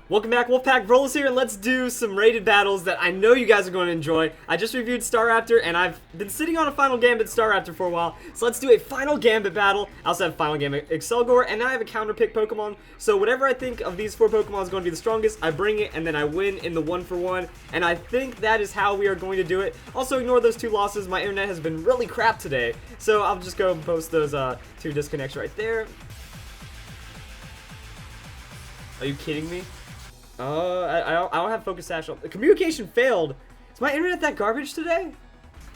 Welcome back, Wolfpack Rollers here, and let's do some rated battles that I know you guys are going to enjoy. I just reviewed Staraptor, and I've been sitting on a Final Gambit Staraptor for a while, so let's do a Final Gambit battle. I also have Final Gambit Excelgor, and then I have a counter pick Pokemon, so whatever I think of these four Pokemon is going to be the strongest, I bring it, and then I win in the 1-for-1, and I think that is how we are going to do it. Also, ignore those two losses. My internet has been really crap today, so I'll just go and post those two disconnects right there. Are you kidding me? I don't have Focus Sash on. The communication failed. Is my internet that garbage today?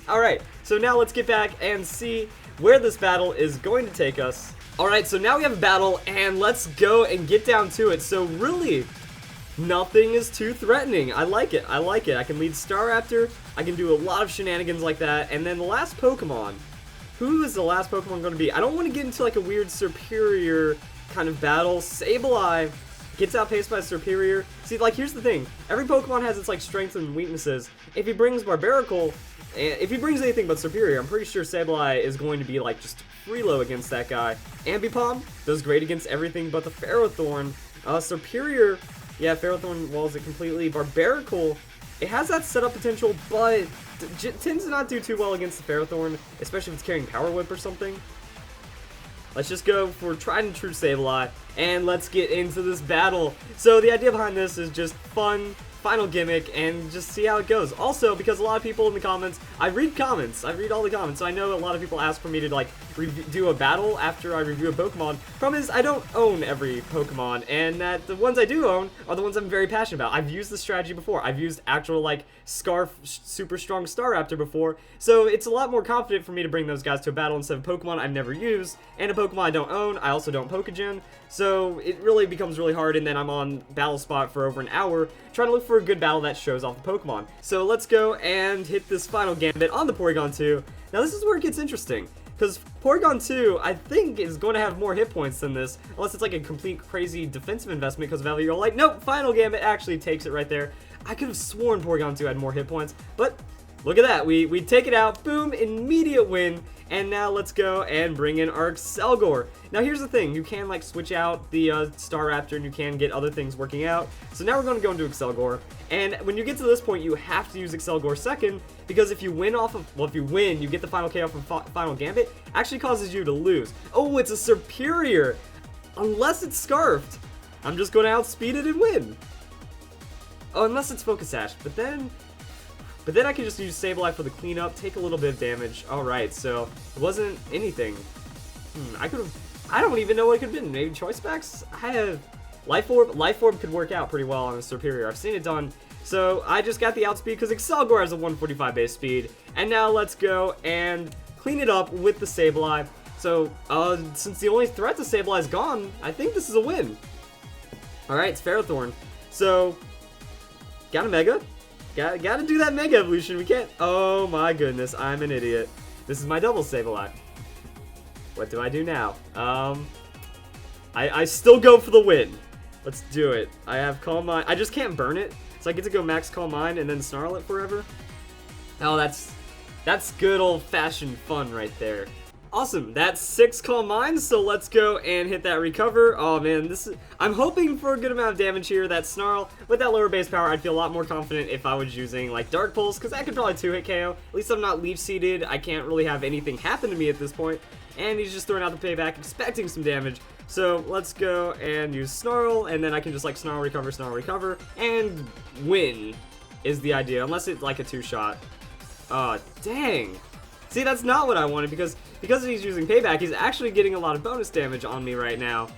Alright, so now let's get back and see where this battle is going to take us. Alright, so now we have a battle, and let's go and get down to it. So really, nothing is too threatening. I like it. I like it. I can lead Staraptor. I can do a lot of shenanigans like that. And then the last Pokemon. Who is the last Pokemon going to be? I don't want to get into like a weird Superior kind of battle. Sableye gets outpaced by Superior. See, like, here's the thing. Every Pokemon has its, like, strengths and weaknesses. If he brings Barbaracle, if he brings anything but Superior, I'm pretty sure Sableye is going to be, like, just Freelo against that guy. Ambipom does great against everything but the Ferrothorn. Superior, yeah, Ferrothorn walls it completely. Barbaracle, it has that setup potential, but tends to not do too well against the Ferrothorn, especially if it's carrying Power Whip or something. Let's just go for tried and true Sableye, and let's get into this battle. So the idea behind this is just fun, final gimmick, and just see how it goes. Also, because a lot of people in the comments, I read all the comments, so I know a lot of people ask for me to, like, do a battle after I review a Pokemon. Problem is, I don't own every Pokemon, and that the ones I do own are the ones I'm very passionate about. I've used this strategy before. I've used actual, like, Scarf super strong Staraptor before, so it's a lot more confident for me to bring those guys to a battle instead of Pokemon I've never used, and a Pokemon I don't own. I also don't Pokegen, so it really becomes really hard, and then I'm on Battle Spot for over an hour trying to look for a good battle that shows off the Pokemon. So let's go and hit this Final Gambit on the Porygon 2. Now this is where it gets interesting, because Porygon 2, I think, is going to have more hit points than this, unless it's like a complete crazy defensive investment because of Elviol. Like, nope, Final Gambit actually takes it right there. I could have sworn Porygon 2 had more hit points, but look at that. We take it out, boom, immediate win, and now let's go and bring in our Excelgor. Now here's the thing, you can like switch out the Staraptor and you can get other things working out. So now we're going to go into Excelgor, and when you get to this point, you have to use Excelgor second, because if you win off of, well, if you win, you get the final KO from Final Gambit, actually causes you to lose. Oh, it's a Superior, unless it's Scarfed. I'm just going to outspeed it and win. Oh, unless it's Focus Sash, but then I can just use Sableye for the cleanup, take a little bit of damage. Alright, so it wasn't anything. I don't even know what it could have been. Maybe Choice Specs? I have Life Orb. Life Orb could work out pretty well on a Superior. I've seen it done. So I just got the outspeed because Excelgor has a 145 base speed. And now let's go and clean it up with the Sableye. So, since the only threat to Sableye is gone, I think this is a win. Alright, it's Ferrothorn. So, got a Mega. Gotta do that Mega Evolution. We can't. Oh my goodness, I'm an idiot. This is my double Sableye. What do I do now? I still go for the win. Let's do it. I have Calm Mind. I just can't burn it, so I get to go max Calm Mind and then Snarl it forever. Oh, that's good old-fashioned fun right there. Awesome, that's 6 Calm Minds, so let's go and hit that Recover. Oh man, I'm hoping for a good amount of damage here. That Snarl, with that lower base power, I'd feel a lot more confident if I was using like Dark Pulse, because that could probably 2-hit KO. At least I'm not Leaf Seeded. I can't really have anything happen to me at this point. And he's just throwing out the payback, expecting some damage. So let's go and use Snarl, and then I can just like Snarl, Recover, and win is the idea, unless it's like a 2-shot. Dang. See, that's not what I wanted, because he's using payback, he's actually getting a lot of bonus damage on me right now.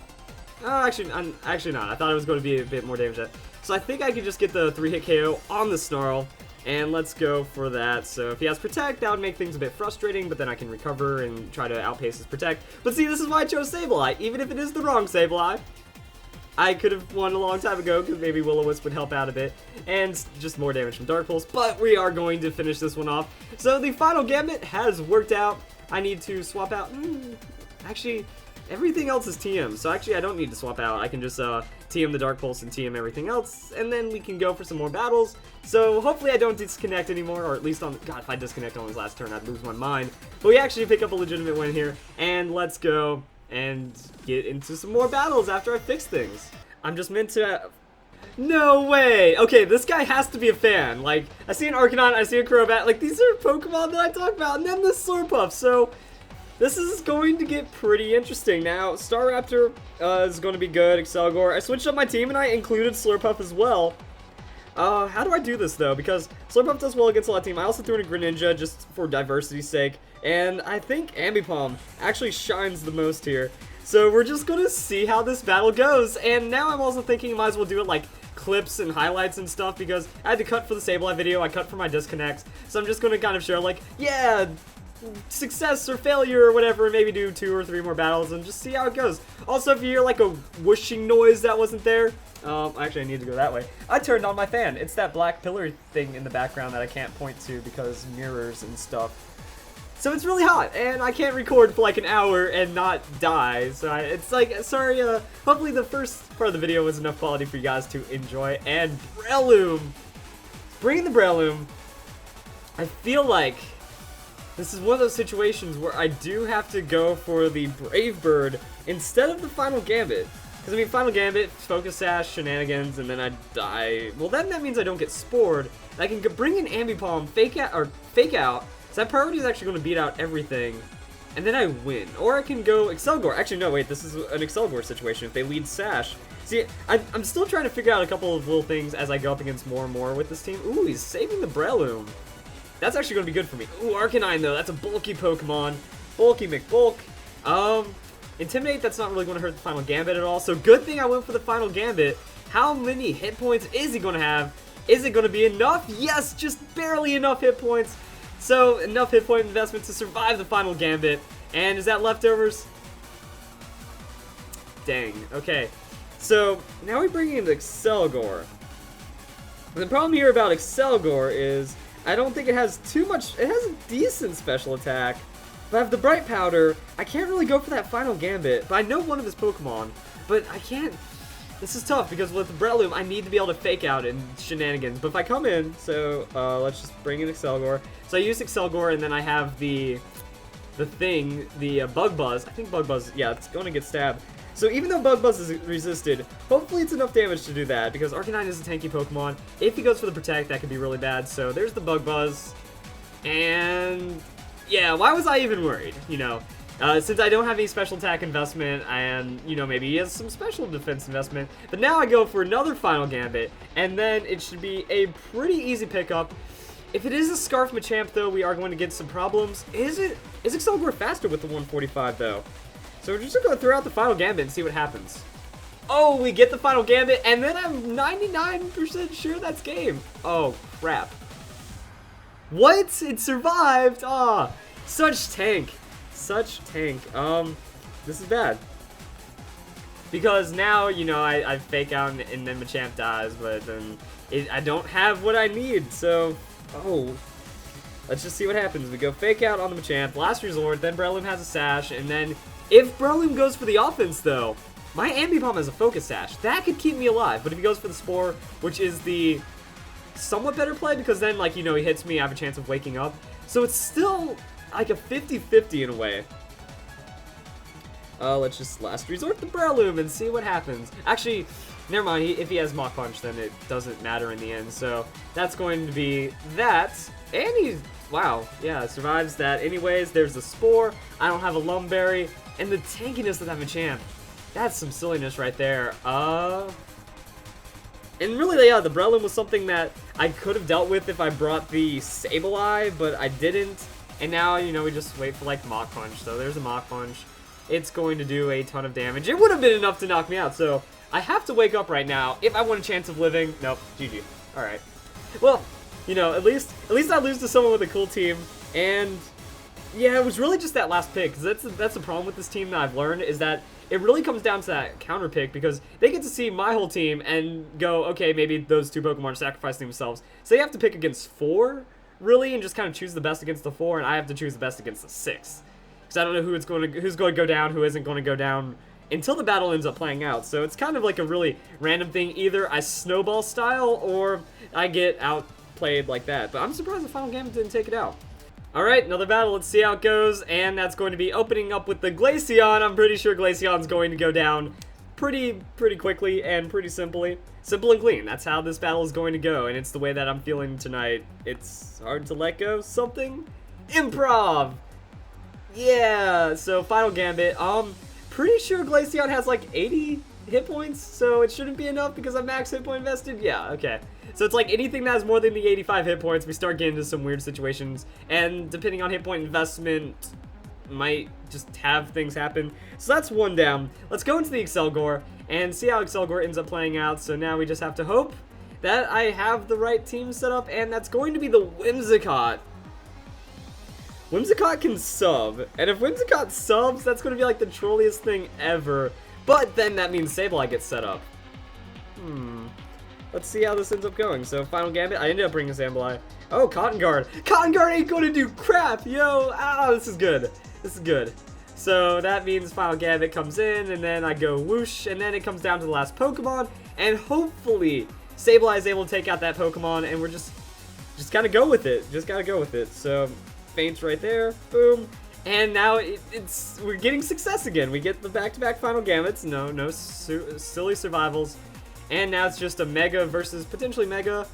Oh, actually not. I thought it was going to be a bit more damage. So I think I could just get the 3-hit KO on the Snarl, and let's go for that. So if he has Protect, that would make things a bit frustrating, but then I can recover and try to outpace his Protect. But see, this is why I chose Sableye. Even if it is the wrong Sableye, I could have won a long time ago, because maybe Will-O-Wisp would help out a bit, and just more damage from Dark Pulse, but we are going to finish this one off. So the Final Gambit has worked out. I need to swap out, actually, everything else is TM, so actually I don't need to swap out. I can just TM the Dark Pulse and TM everything else, and then we can go for some more battles. So hopefully I don't disconnect anymore, or at least on, God, if I disconnect on his last turn, I'd lose my mind. But we actually pick up a legitimate win here, and let's go and get into some more battles after I fix things. I'm just meant to No way! Okay, this guy has to be a fan. Like, I see an Arcanine, I see a Crobat. Like, these are Pokemon that I talk about. And then the Slurpuff. So, this is going to get pretty interesting. Now, Staraptor is going to be good. Excelgor. I switched up my team and I included Slurpuff as well. How do I do this, though? Because Slurpuff does well against a lot of teams. I also threw in a Greninja just for diversity's sake. And I think Ambipom actually shines the most here. So we're just going to see how this battle goes. And now I'm also thinking I might as well do it like clips and highlights and stuff, because I had to cut for the Sableye video, I cut for my disconnects. So I'm just going to kind of show like, yeah, success or failure or whatever, and maybe do 2 or 3 more battles and just see how it goes. Also, if you hear like a whooshing noise that wasn't there, actually I need to go that way. I turned on my fan. It's that black pillar thing in the background that I can't point to because mirrors and stuff. So it's really hot, and I can't record for like an hour and not die. So it's like, sorry, hopefully the first part of the video was enough quality for you guys to enjoy. And Breloom! Bringing the Breloom, I feel like this is one of those situations where I do have to go for the Brave Bird instead of the Final Gambit. Because, I mean, Final Gambit, Focus Sash, Shenanigans, and then I die. Well, then that means I don't get Spored. I can bring in Ambipom, Fake Out, so that priority is actually going to beat out everything, and then I win. Or I can go Excelgor. Actually, no, wait, this is an Excelgor situation if they lead Sash. See, I'm still trying to figure out a couple of little things as I go up against more and more with this team. Ooh, he's saving the Breloom. That's actually going to be good for me. Ooh, Arcanine, though. That's a bulky Pokemon. Bulky McBulk. Intimidate, that's not really going to hurt the Final Gambit at all. So good thing I went for the Final Gambit. How many hit points is he going to have? Is it going to be enough? Yes, just barely enough hit points. So, enough hit point investment to survive the Final Gambit. And is that leftovers? Dang. Okay. So, now we bring in the Excelgor. The problem here about Excelgor is I don't think it has too much. It has a decent special attack. If I have the Bright Powder, I can't really go for that Final Gambit. But I know one of his Pokemon. But I can't. This is tough because with the Breloom, I need to be able to Fake Out and Shenanigans. But if I come in, so let's just bring in Excelgor. So I use Excelgor, and then I have the Bug Buzz. I think Bug Buzz, yeah, it's going to get stabbed. So even though Bug Buzz is resisted, hopefully it's enough damage to do that, because Arcanine is a tanky Pokemon. If he goes for the Protect, that could be really bad. So there's the Bug Buzz. And yeah, why was I even worried, you know? Since I don't have any special attack investment, and, you know, maybe he has some special defense investment. But now I go for another Final Gambit, and then it should be a pretty easy pickup. If it is a Scarf Machamp, though, we are going to get some problems. Is Excelgor faster with the 145, though? So we're just going to throw out the Final Gambit and see what happens. Oh, we get the Final Gambit, and then I'm 99% sure that's game. Oh, crap. What? It survived! Ah, such tank. Such tank. This is bad. Because now, you know, I Fake Out and then Machamp dies, but then I don't have what I need, so... Oh. Let's just see what happens. We go Fake Out on the Machamp, last resort, then Breloom has a Sash, and then if Breloom goes for the offense, though, my Ambipom has a Focus Sash. That could keep me alive, but if he goes for the Spore, which is the somewhat better play, because then, like, you know, he hits me, I have a chance of waking up. So it's still like a 50-50 in a way. Let's just last resort the Breloom and see what happens. Actually, never mind, if he has Mach Punch, then it doesn't matter in the end. So that's going to be that. And he, wow, yeah, survives that anyways. There's the Spore. I don't have a Lumberry. And the tankiness of that Machamp. That's some silliness right there. And really, yeah, the Breloom was something that I could have dealt with if I brought the Sableye, but I didn't. And now, you know, we just wait for, like, Mach Punch. So there's a Mach Punch. It's going to do a ton of damage. It would have been enough to knock me out. So I have to wake up right now if I want a chance of living. Nope, GG. All right. Well, you know, at least I lose to someone with a cool team. And yeah, it was really just that last pick. Because that's the problem with this team that I've learned, is that it really comes down to that counter pick, because they get to see my whole team and go, okay, maybe those 2 Pokemon are sacrificing themselves. So they have to pick against 4. Really, and just kind of choose the best against the 4, and I have to choose the best against the 6. Because I don't know who's going to go down, who isn't going to go down until the battle ends up playing out. So it's kind of like a really random thing. Either I snowball style, or I get outplayed like that. But I'm surprised the Final Gambit didn't take it out. Alright, another battle. Let's see how it goes. And that's going to be opening up with the Glaceon. I'm pretty sure Glaceon's going to go down pretty quickly and pretty simply. Simple and clean. That's how this battle is going to go, and it's the way that I'm feeling tonight. It's hard to let go. Something? Improv! Yeah, so Final Gambit. Pretty sure Glaceon has like 80 hit points, so it shouldn't be enough because I'm max hit point invested. Yeah, okay. So it's like anything that has more than the 85 hit points, we start getting into some weird situations, and depending on hit point investment, might just have things happen. So that's one down. Let's go into the Excelgor and see how Excelgor ends up playing out. So now we just have to hope that I have the right team set up, and that's going to be the Whimsicott. Whimsicott can sub, and if Whimsicott subs, that's going to be like the trolliest thing ever. But then that means Sableye gets set up. Let's see how this ends up going. So Final Gambit, I ended up bringing Sableye. Oh, Cotton Guard. Cotton Guard ain't going to do crap, yo. This is good. This is good. So that means Final Gambit comes in, and then I go whoosh, and then it comes down to the last Pokemon, and hopefully Sableye is able to take out that Pokemon, and we're just gotta go with it. Just gotta go with it. So faints right there, boom, and now we're getting success again. We get the back-to-back Final Gambits. No silly survivals, and now it's just a Mega versus potentially Mega.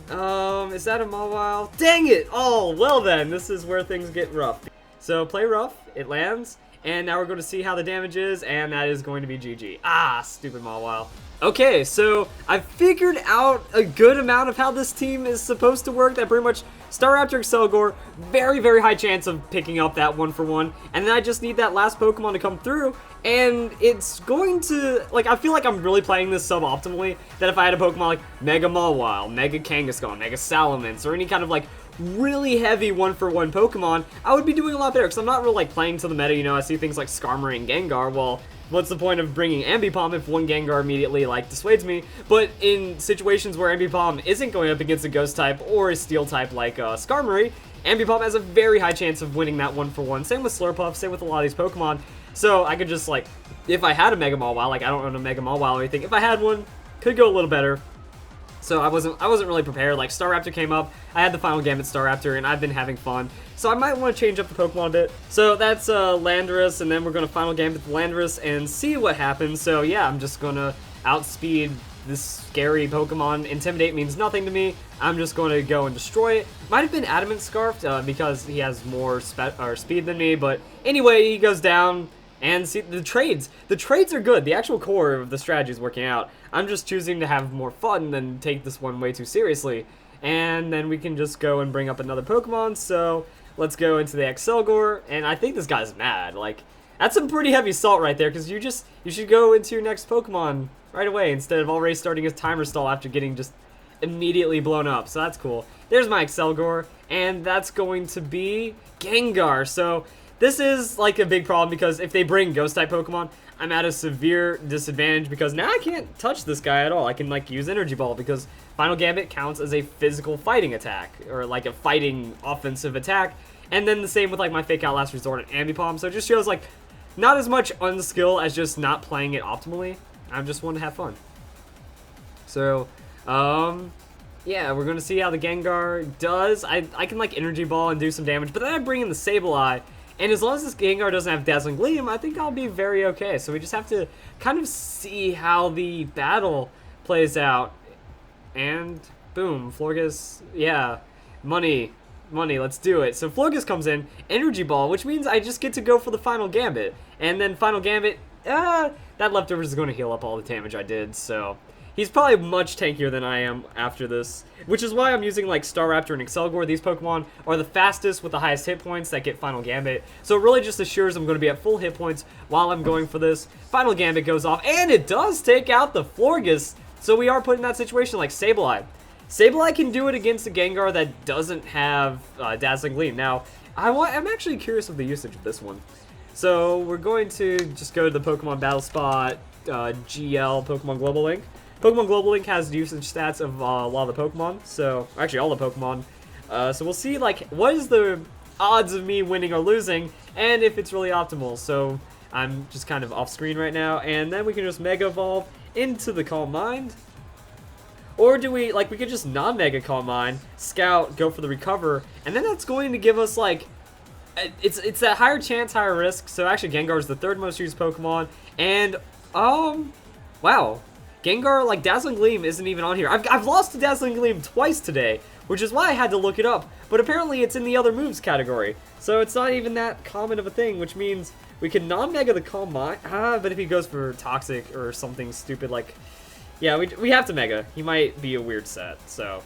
Is that a Mawile? Dang it! Oh, well then, this is where things get rough. So play rough, it lands, and now we're going to see how the damage is, and that is going to be GG. Stupid Mawile. Okay, so I figured out a good amount of how this team is supposed to work. That pretty much Staraptor, Excelgor, very high chance of picking up that 1-for-1, and then I just need that last Pokemon to come through, and it's going to, like, I feel like I'm really playing this suboptimally, that if I had a Pokemon like Mega Mawile, Mega Kangaskhan, Mega Salamence, or any kind of like really heavy 1-for-1 Pokemon, I would be doing a lot better, because I'm not really like playing to the meta. You know, I see things like Skarmory and Gengar. Well, what's the point of bringing Ambipom if one Gengar immediately like dissuades me? But in situations where Ambipom isn't going up against a Ghost type or a Steel type like Skarmory, Ambipom has a very high chance of winning that 1-for-1. Same with Slurpuff, same with a lot of these Pokemon. So I could just, like, if I had a Mega Mawile, like I don't own a Mega Mawile or anything, if I had one, could go a little better. So I wasn't really prepared. Like, Staraptor came up, I had the Final Gambit Staraptor, and I've been having fun. So I might want to change up the Pokemon a bit. So that's Landorus, and then we're going to Final Gambit the Landorus and see what happens. So yeah, I'm just going to outspeed this scary Pokemon. Intimidate means nothing to me. I'm just going to go and destroy it. Might have been Adamant Scarfed because he has more speed than me, but anyway, he goes down. And see, the trades are good. The actual core of the strategy is working out. I'm just choosing to have more fun than take this one way too seriously. And then we can just go and bring up another Pokemon. So let's go into the Excelgor. And I think this guy's mad. Like, that's some pretty heavy salt right there, because you should go into your next Pokemon right away instead of already starting his timer stall after getting just immediately blown up. So that's cool. There's my Excelgor, and that's going to be Gengar. So this is like a big problem, because if they bring Ghost-type Pokemon, I'm at a severe disadvantage, because now I can't touch this guy at all. I can like use Energy Ball, because Final Gambit counts as a physical fighting attack, or like a fighting offensive attack. And then the same with like my Fake Out Last Resort and Ambipom. So it just shows like not as much unskill as just not playing it optimally. I just want to have fun. So, yeah, we're going to see how the Gengar does. I can like Energy Ball and do some damage, but then I bring in the Sableye. And as long as this Gengar doesn't have Dazzling Gleam, I think I'll be very okay. So we just have to kind of see how the battle plays out. And boom, Florges, yeah, money, let's do it. So Florges comes in, Energy Ball, which means I just get to go for the Final Gambit. And then Final Gambit, that leftover is going to heal up all the damage I did, so he's probably much tankier than I am after this, which is why I'm using like Staraptor and Excelgor. These Pokemon are the fastest with the highest hit points that get Final Gambit, so it really just assures I'm going to be at full hit points while I'm going for this. Final Gambit goes off, and it does take out the Florges, so we are put in that situation like Sableye. Sableye can do it against a Gengar that doesn't have Dazzling Gleam. Now, I'm actually curious of the usage of this one. So we're going to just go to the Pokemon Battle Spot, GL, Pokemon Global Link. Pokemon Global Link has usage stats of a lot of the Pokemon, so actually all the Pokemon. So we'll see like what is the odds of me winning or losing, and if it's really optimal. So I'm just kind of off screen right now, and then we can just Mega Evolve into the Calm Mind. Or do we, like, we could just non-Mega Calm Mind, Scout, go for the Recover, and then that's going to give us like it's that higher chance, higher risk. So actually Gengar is the third most used Pokemon, and Wow. Gengar, like, Dazzling Gleam isn't even on here. I've lost to Dazzling Gleam twice today, which is why I had to look it up. But apparently it's in the other moves category. So it's not even that common of a thing, which means we can non-mega the Calm Mind. But if he goes for Toxic or something stupid like... Yeah, we have to mega. He might be a weird set, so...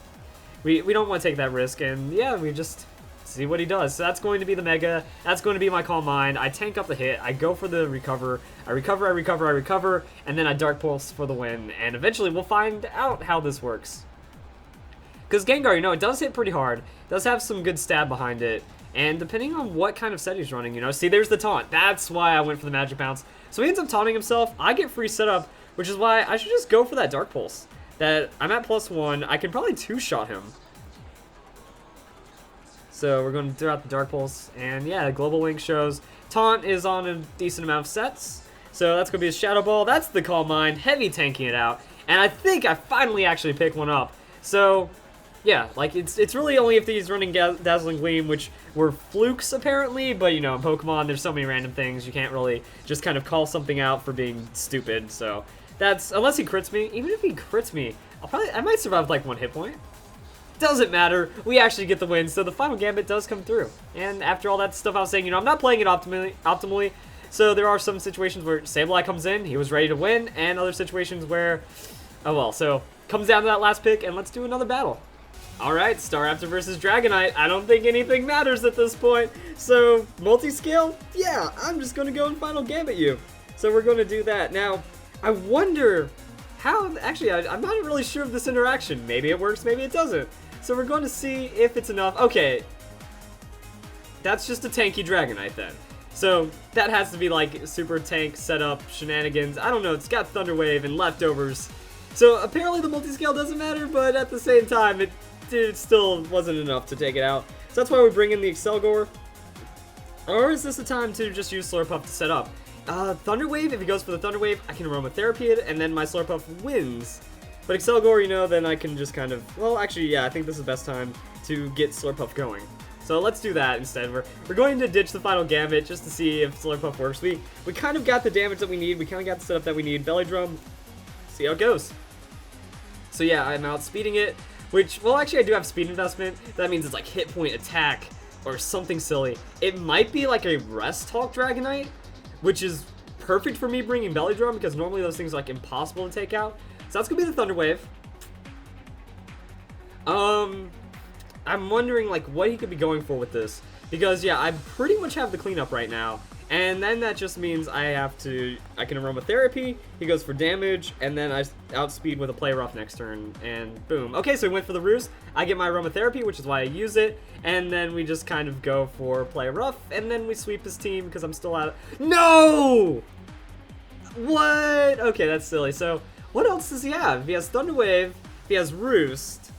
We don't want to take that risk, and yeah, we just see what he does. So that's going to be the mega. That's going to be my Calm Mind. I tank up the hit. I go for the recover. I recover, and then I Dark Pulse for the win. And eventually we'll find out how this works. Because Gengar, you know, it does hit pretty hard. It does have some good stab behind it. And depending on what kind of set he's running, you know. See, there's the taunt. That's why I went for the Magic Bounce. So he ends up taunting himself. I get free setup, which is why I should just go for that Dark Pulse. That I'm at +1. I can probably two-shot him. So we're going to throw out the Dark Pulse. And yeah, Global Link shows Taunt is on a decent amount of sets. So that's going to be a Shadow Ball. That's the Calm Mind. Heavy tanking it out. And I think I finally actually pick one up. So yeah, like it's really only if he's running Dazzling Gleam, which were flukes apparently. But you know, in Pokemon, there's so many random things. You can't really just kind of call something out for being stupid. So that's, unless he crits me. Even if he crits me, I might survive with like 1 hit point. Doesn't matter. We actually get the win, so the Final Gambit does come through. And after all that stuff I was saying, you know, I'm not playing it optimally. So there are some situations where Sableye comes in, he was ready to win, and other situations where, oh well. So comes down to that last pick, and let's do another battle. All right, Staraptor versus Dragonite. I don't think anything matters at this point. So multi-scale, yeah, I'm just gonna go and Final Gambit you. So we're gonna do that now. I wonder how, actually, I'm not really sure of this interaction. Maybe it works, maybe it doesn't. So we're going to see if it's enough. Okay, that's just a tanky Dragonite then. So that has to be like super tank setup shenanigans. I don't know, it's got Thunder Wave and leftovers. So apparently the multi-scale doesn't matter, but at the same time, it still wasn't enough to take it out. So that's why we bring in the Excelgor. Or is this the time to just use Slurpuff to set up? Thunder Wave, if he goes for the Thunder Wave, I can Aromatherapy it, and then my Slurpuff wins. But Excelgor, you know, then I can just kind of, well, actually, yeah, I think this is the best time to get Slurpuff going. So let's do that instead. We're going to ditch the Final Gambit just to see if Slurpuff works. We kind of got the damage that we need. We kind of got the setup that we need. Belly Drum, see how it goes. So yeah, I'm outspeeding it, which, well, actually, I do have speed investment. That means it's like hit point attack or something silly. It might be like a Rest Talk Dragonite, which is perfect for me bringing Belly Drum because normally those things are like impossible to take out. So that's gonna be the Thunder Wave. I'm wondering like what he could be going for with this because yeah, I pretty much have the cleanup right now, and then that just means I can Aromatherapy. He goes for damage, and then I outspeed with a Play Rough next turn, and boom. Okay, so he went for the Roost. I get my Aromatherapy, which is why I use it, and then we just kind of go for Play Rough, and then we sweep his team because I'm still out. No! What? Okay, that's silly. So what else does he have? If he has Thunder Wave, if he has Roost,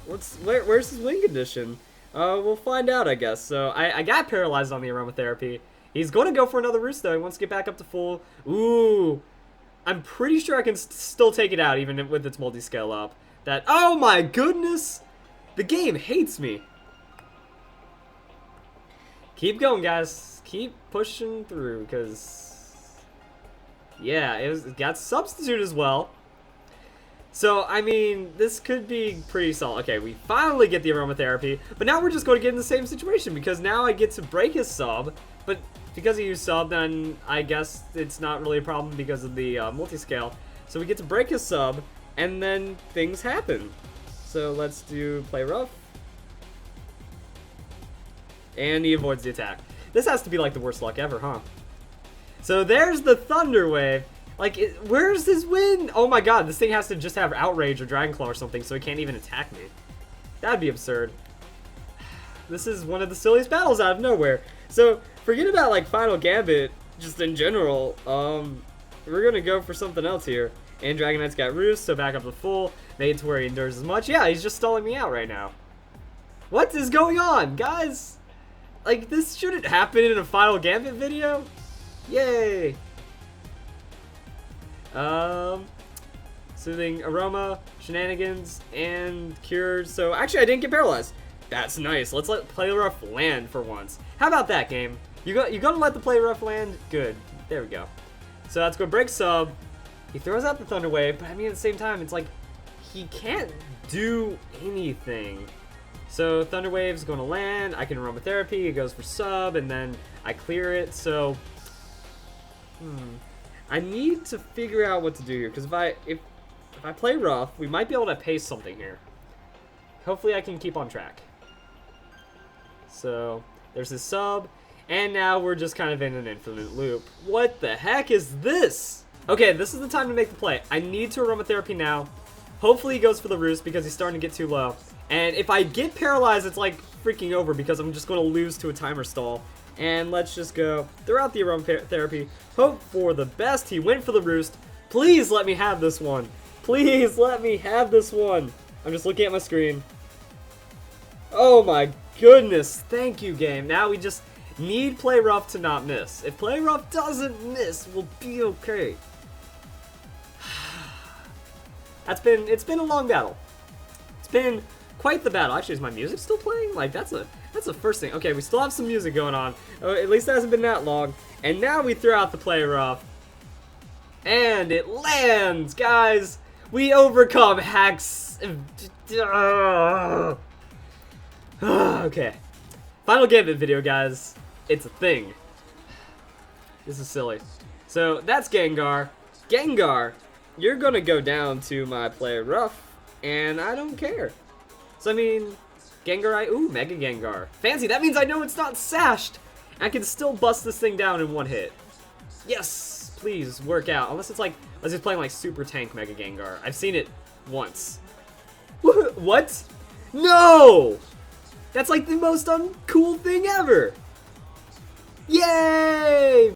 where's his win condition? We'll find out, I guess. So I got paralyzed on the Aromatherapy. He's going to go for another Roost, though. He wants to get back up to full. Ooh. I'm pretty sure I can still take it out, even with its multi-scale up. Oh my goodness! The game hates me. Keep going, guys. Keep pushing through, because... yeah, it got Substitute as well. So, I mean, this could be pretty solid. Okay, we finally get the Aromatherapy, but now we're just going to get in the same situation, because now I get to break his sub, but because he used sub, then I guess it's not really a problem because of the multi-scale. So we get to break his sub, and then things happen. So let's do Play Rough. And he avoids the attack. This has to be like the worst luck ever, huh? So there's the Thunder Wave. Like, where's his win? Oh my god, this thing has to just have Outrage or Dragon Claw or something so it can't even attack me. That'd be absurd. This is one of the silliest battles out of nowhere. So, forget about, like, Final Gambit, just in general. We're gonna go for something else here. And Dragonite's got Roost, so back up to full. Made it to where he endures as much. Yeah, he's just stalling me out right now. What is going on, guys? Like, this shouldn't happen in a Final Gambit video. Yay! Soothing Aroma, Shenanigans, and Cures. So, actually, I didn't get paralyzed. That's nice. Let's let Play Rough land for once. How about that, game? You gonna let the Play Rough land? Good. There we go. So, that's gonna break sub. He throws out the Thunder Wave, but I mean, at the same time, it's like, he can't do anything. So Thunder Wave's going to land. I can Aromatherapy. It goes for sub, and then I clear it. So, I need to figure out what to do here, because if I play rough, we might be able to pace something here. Hopefully, I can keep on track. So there's his sub, and now we're just kind of in an infinite loop. What the heck is this? Okay, this is the time to make the play. I need to Aromatherapy now. Hopefully he goes for the Roost because he's starting to get too low. And if I get paralyzed, it's like freaking over because I'm just going to lose to a timer stall. And let's just go throw out the Aromatherapy. Hope for the best. He went for the Roost. Please let me have this one. Please let me have this one. I'm just looking at my screen. Oh my goodness. Thank you, game. Now we just need Play Rough to not miss. If Play Rough doesn't miss, we'll be okay. It's been a long battle. It's been quite the battle. Actually, is my music still playing? Like, that's the first thing. Okay, we still have some music going on. At least it hasn't been that long. And now we throw out the Play Rough. And it lands, guys. We overcome hacks. Okay. Final Gambit video, guys. It's a thing. This is silly. So, that's Gengar. Gengar, you're gonna go down to my Play Rough, and I don't care. So, I mean, Gengar, ooh, Mega Gengar. Fancy, that means I know it's not sashed. I can still bust this thing down in one hit. Yes, please, work out. Unless it's like, unless it's playing like Super Tank Mega Gengar. I've seen it once. What? No! That's like the most uncool thing ever. Yay!